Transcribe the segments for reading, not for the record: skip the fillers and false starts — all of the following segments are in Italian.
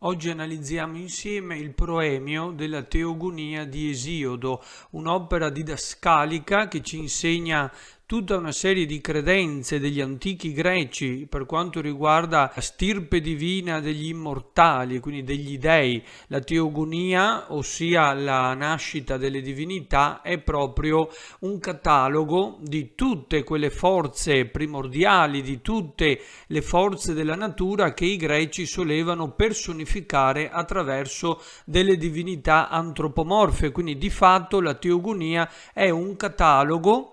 Oggi analizziamo insieme il proemio della Teogonia di Esiodo, un'opera didascalica che ci insegna tutta una serie di credenze degli antichi greci per quanto riguarda la stirpe divina degli immortali, quindi degli dei. La teogonia, ossia la nascita delle divinità, è proprio un catalogo di tutte quelle forze primordiali, di tutte le forze della natura che i greci solevano personificare attraverso delle divinità antropomorfe. Quindi di fatto la teogonia è un catalogo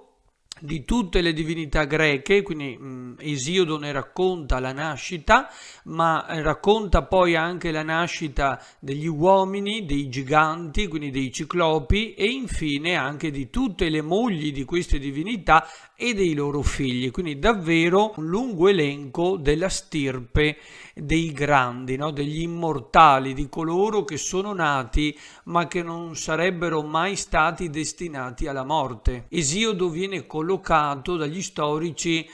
di tutte le divinità greche, quindi Esiodo ne racconta la nascita, ma racconta poi anche la nascita degli uomini, dei giganti, quindi dei ciclopi, e infine anche di tutte le mogli di queste divinità e dei loro figli. Quindi davvero un lungo elenco della stirpe dei grandi, no? Degli immortali, di coloro che sono nati ma che non sarebbero mai stati destinati alla morte. Esiodo viene collocato dagli storici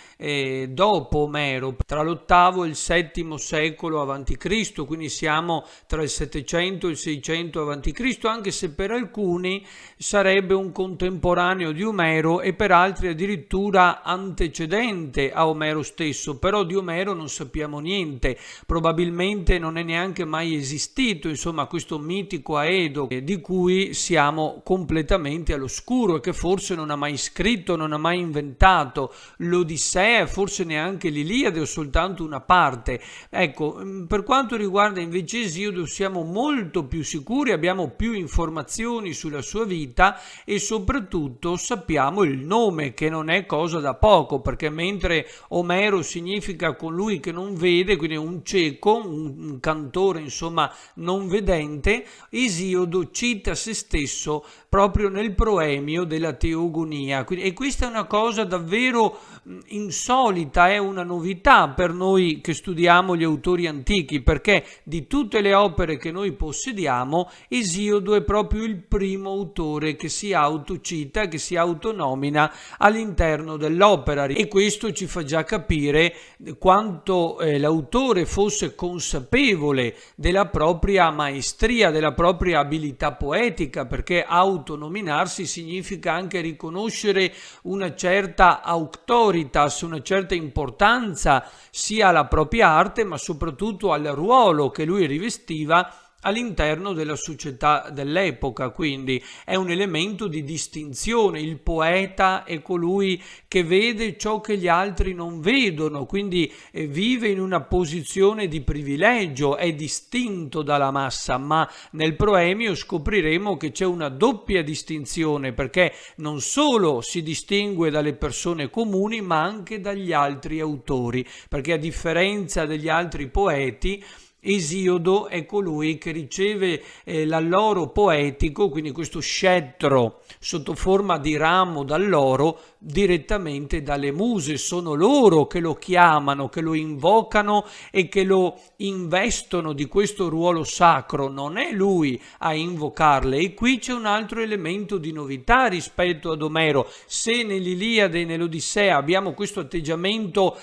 dopo Omero, tra l'VIII e il VII secolo a.C., quindi siamo tra il 700 e il 600 a.C., anche se per alcuni sarebbe un contemporaneo di Omero e per altri addirittura antecedente a Omero stesso, però di Omero non sappiamo niente, probabilmente non è neanche mai esistito, insomma, questo mitico Aedo di cui siamo completamente all'oscuro e che forse non ha mai scritto, non ha mai inventato l'Odissea, forse neanche l'Iliade o soltanto una parte. Ecco, per quanto riguarda invece Esiodo siamo molto più sicuri, abbiamo più informazioni sulla sua vita e soprattutto sappiamo il nome, che non è cosa da poco, perché mentre Omero significa colui che non vede, quindi un cieco, un cantore insomma non vedente, Esiodo cita se stesso proprio nel proemio della Teogonia. E questa è una cosa davvero insolita, è una novità per noi che studiamo gli autori antichi, perché di tutte le opere che noi possediamo, Esiodo è proprio il primo autore che si autocita, che si autonomina all'interno dell'opera, e questo ci fa già capire quanto l'autore fosse consapevole della propria maestria, della propria abilità poetica, perché autonominarsi significa anche riconoscere una certa auctoritas, una certa importanza sia alla propria arte, ma soprattutto al ruolo che lui rivestiva all'interno della società dell'epoca. Quindi è un elemento di distinzione. Il poeta è colui che vede ciò che gli altri non vedono, quindi vive in una posizione di privilegio, è distinto dalla massa, ma nel proemio scopriremo che c'è una doppia distinzione, perché non solo si distingue dalle persone comuni, ma anche dagli altri autori, perché a differenza degli altri poeti, Esiodo è colui che riceve l'alloro poetico, quindi questo scettro sotto forma di ramo d'alloro, direttamente dalle muse. Sono loro che lo chiamano, che lo invocano e che lo investono di questo ruolo sacro, non è lui a invocarle. E qui c'è un altro elemento di novità rispetto ad Omero. Se nell'Iliade e nell'Odissea abbiamo questo atteggiamento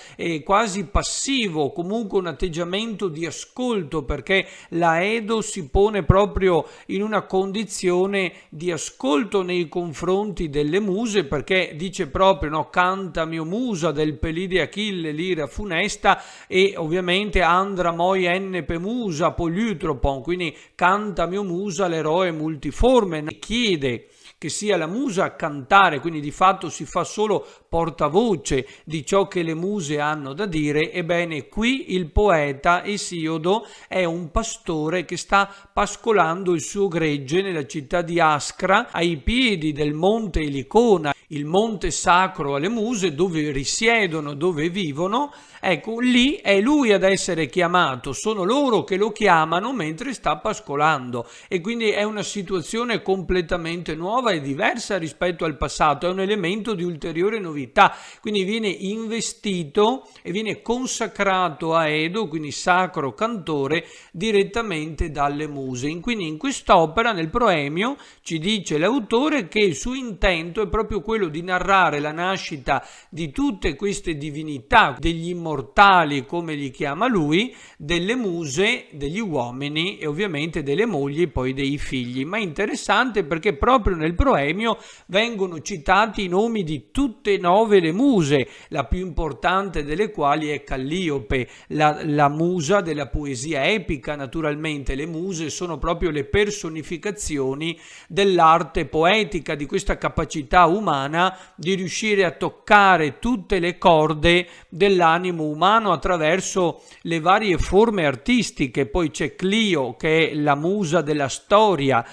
quasi passivo, comunque un atteggiamento di ascolto, perché l'Aedo si pone proprio in una condizione di ascolto nei confronti delle muse, perché dice proprio, no, canta mio musa del pelide Achille lira funesta, e ovviamente andra moi ennepe musa poliutropon, quindi canta mio musa l'eroe multiforme, chiede che sia la musa a cantare, quindi di fatto si fa solo portavoce di ciò che le muse hanno da dire. Ebbene, qui il poeta Esiodo è un pastore che sta pascolando il suo gregge nella città di Ascra, ai piedi del monte Elicona, il monte sacro alle muse, dove risiedono, dove vivono. Ecco, lì è lui ad essere chiamato, sono loro che lo chiamano mentre sta pascolando, e quindi è una situazione completamente nuova e diversa rispetto al passato, è un elemento di ulteriore novità. Quindi viene investito e viene consacrato a Edo, quindi sacro cantore, direttamente dalle muse. Quindi in quest'opera, nel proemio, ci dice l'autore che il suo intento è proprio quello quello di narrare la nascita di tutte queste divinità, degli immortali come li chiama lui, delle muse, degli uomini e ovviamente delle mogli e poi dei figli. Ma è interessante perché proprio nel proemio vengono citati i nomi di tutte e 9 le muse, la più importante delle quali è Calliope, la musa della poesia epica. Naturalmente le muse sono proprio le personificazioni dell'arte poetica, di questa capacità umana di riuscire a toccare tutte le corde dell'animo umano attraverso le varie forme artistiche. Poi c'è Clio, che è la musa della storia,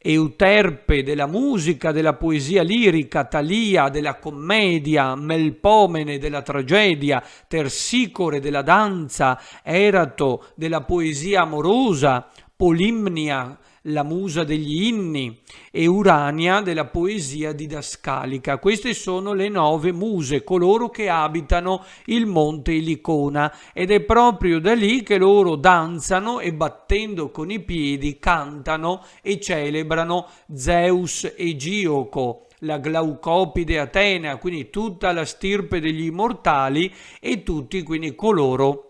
Euterpe della musica, della poesia lirica, Talia della commedia, Melpomene della tragedia, Tersicore della danza, Erato della poesia amorosa, Polimnia la musa degli inni e Urania della poesia didascalica. Queste sono le 9 muse, coloro che abitano il monte Elicona, ed è proprio da lì che loro danzano e battendo con i piedi cantano e celebrano Zeus e Gioco, la Glaucopide Atena, quindi tutta la stirpe degli immortali e tutti quindi coloro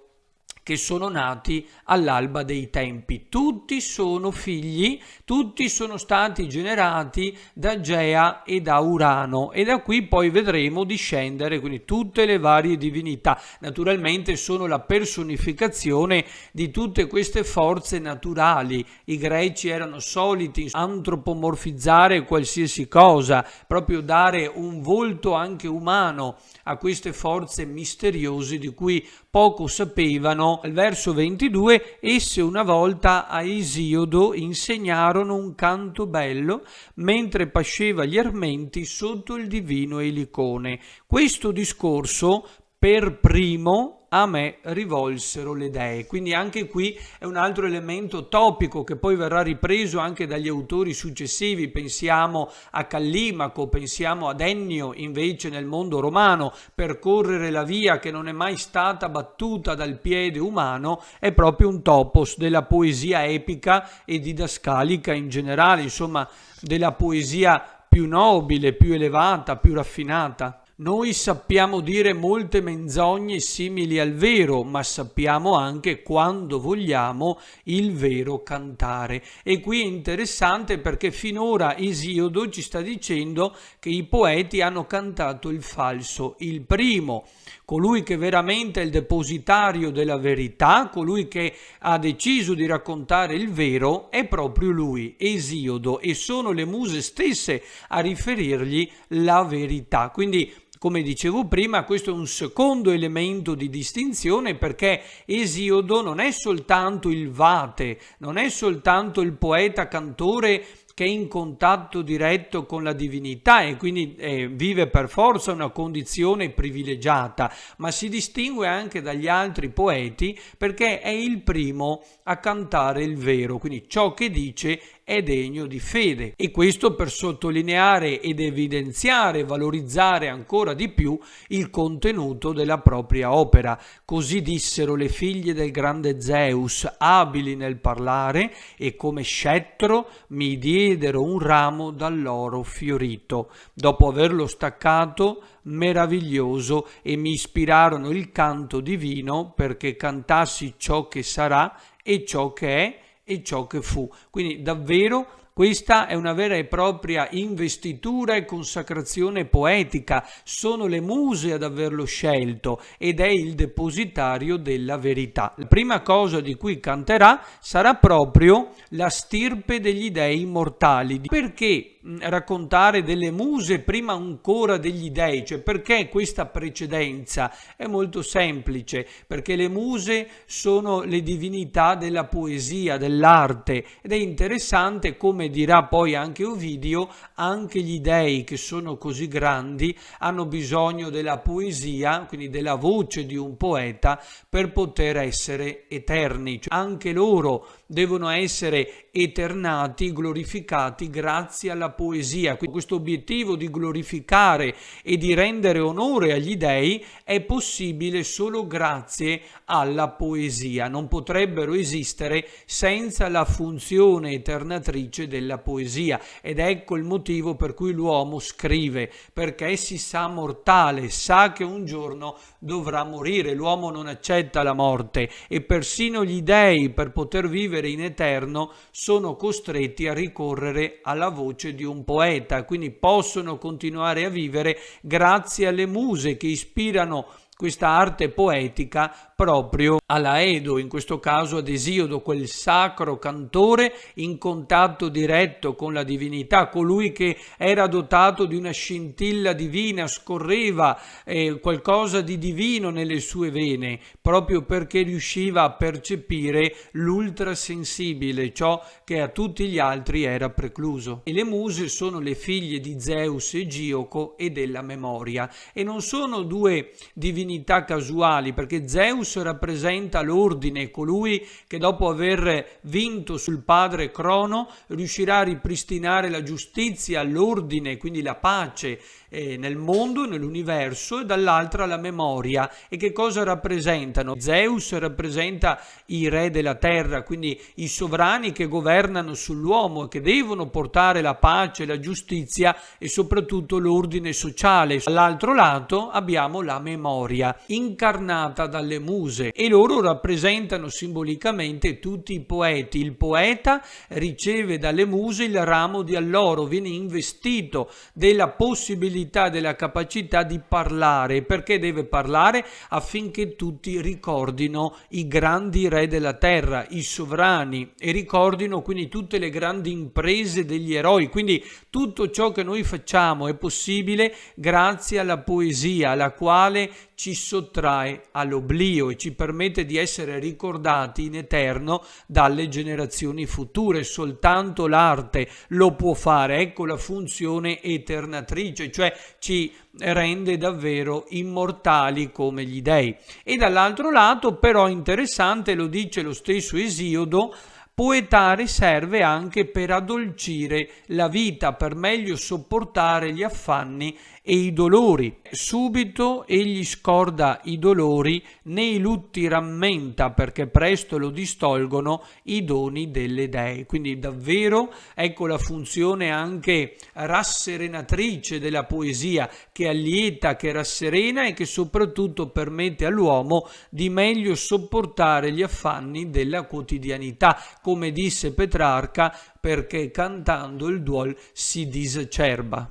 che sono nati all'alba dei tempi. Tutti sono figli, tutti sono stati generati da Gea e da Urano, e da qui poi vedremo discendere quindi tutte le varie divinità. Naturalmente sono la personificazione di tutte queste forze naturali. I greci erano soliti antropomorfizzare qualsiasi cosa, proprio dare un volto anche umano a queste forze misteriose di cui poco sapevano. Al verso 22, esse una volta a Esiodo insegnarono un canto bello mentre pasceva gli armenti sotto il divino Elicone. Questo discorso per primo a me rivolsero le dee. Quindi anche qui è un altro elemento topico che poi verrà ripreso anche dagli autori successivi. Pensiamo a Callimaco, pensiamo ad Ennio invece nel mondo romano. Percorrere la via che non è mai stata battuta dal piede umano è proprio un topos della poesia epica e didascalica in generale, insomma della poesia più nobile, più elevata, più raffinata. Noi sappiamo dire molte menzogne simili al vero, ma sappiamo anche, quando vogliamo, il vero cantare. E qui è interessante perché finora Esiodo ci sta dicendo che i poeti hanno cantato il falso. Il primo, colui che veramente è il depositario della verità, colui che ha deciso di raccontare il vero, è proprio lui, Esiodo, e sono le muse stesse a riferirgli la verità. Quindi, come dicevo prima, questo è un secondo elemento di distinzione, perché Esiodo non è soltanto il vate, non è soltanto il poeta cantore che è in contatto diretto con la divinità e quindi vive per forza una condizione privilegiata, ma si distingue anche dagli altri poeti perché è il primo a cantare il vero, quindi ciò che dice è degno di fede, e questo per sottolineare ed evidenziare, valorizzare ancora di più il contenuto della propria opera. Così dissero le figlie del grande Zeus, abili nel parlare, e come scettro mi diedero un ramo dall'oro fiorito. Dopo averlo staccato, meraviglioso, e mi ispirarono il canto divino perché cantassi ciò che sarà e ciò che è e ciò che fu. Quindi davvero questa è una vera e propria investitura e consacrazione poetica. Sono le muse ad averlo scelto ed è il depositario della verità. La prima cosa di cui canterà sarà proprio la stirpe degli dei immortali. Perché raccontare delle muse prima ancora degli dei? Cioè, perché questa precedenza? È molto semplice, perché le muse sono le divinità della poesia, dell'arte, ed è interessante, come dirà poi anche Ovidio, anche gli dei che sono così grandi hanno bisogno della poesia, quindi della voce di un poeta, per poter essere eterni. Cioè, anche loro devono essere eternati, glorificati grazie alla poesia. Quindi questo obiettivo di glorificare e di rendere onore agli dei è possibile solo grazie alla poesia. Non potrebbero esistere senza la funzione eternatrice della poesia, ed ecco il motivo per cui l'uomo scrive, perché si sa mortale, sa che un giorno dovrà morire. L'uomo non accetta la morte e persino gli dei, per poter vivere in eterno, sono costretti a ricorrere alla voce di un poeta, quindi possono continuare a vivere grazie alle muse che ispirano questa arte poetica proprio alla Edo, in questo caso ad Esiodo, quel sacro cantore in contatto diretto con la divinità, colui che era dotato di una scintilla divina, scorreva qualcosa di divino nelle sue vene, proprio perché riusciva a percepire l'ultrasensibile, ciò che a tutti gli altri era precluso. E le muse sono le figlie di Zeus e Gioco e della memoria, e non sono due divinità casuali, perché Zeus rappresenta l'ordine, colui che dopo aver vinto sul padre Crono riuscirà a ripristinare la giustizia, l'ordine, quindi la pace nel mondo, nell'universo, e dall'altra la memoria. E che cosa rappresentano? Zeus rappresenta i re della terra, quindi i sovrani che governano sull'uomo e che devono portare la pace, la giustizia e soprattutto l'ordine sociale. Dall'altro lato abbiamo la memoria, incarnata dalle muse, e loro rappresentano simbolicamente tutti i poeti. Il poeta riceve dalle muse il ramo di alloro, viene investito della possibilità, della capacità di parlare. Perché deve parlare? Affinché tutti ricordino i grandi re della terra, i sovrani, e ricordino quindi tutte le grandi imprese degli eroi. Quindi tutto ciò che noi facciamo è possibile grazie alla poesia, la quale ci sottrae all'oblio e ci permette di essere ricordati in eterno dalle generazioni future. Soltanto l'arte lo può fare, ecco la funzione eternatrice, cioè ci rende davvero immortali come gli dei. E dall'altro lato, però, interessante, lo dice lo stesso Esiodo, poetare serve anche per addolcire la vita, per meglio sopportare gli affanni e i dolori. Subito egli scorda i dolori, nei lutti rammenta, perché presto lo distolgono i doni delle dee. Quindi davvero ecco la funzione anche rasserenatrice della poesia, che allieta, che rasserena e che soprattutto permette all'uomo di meglio sopportare gli affanni della quotidianità. Come disse Petrarca, perché cantando il duol si disacerba.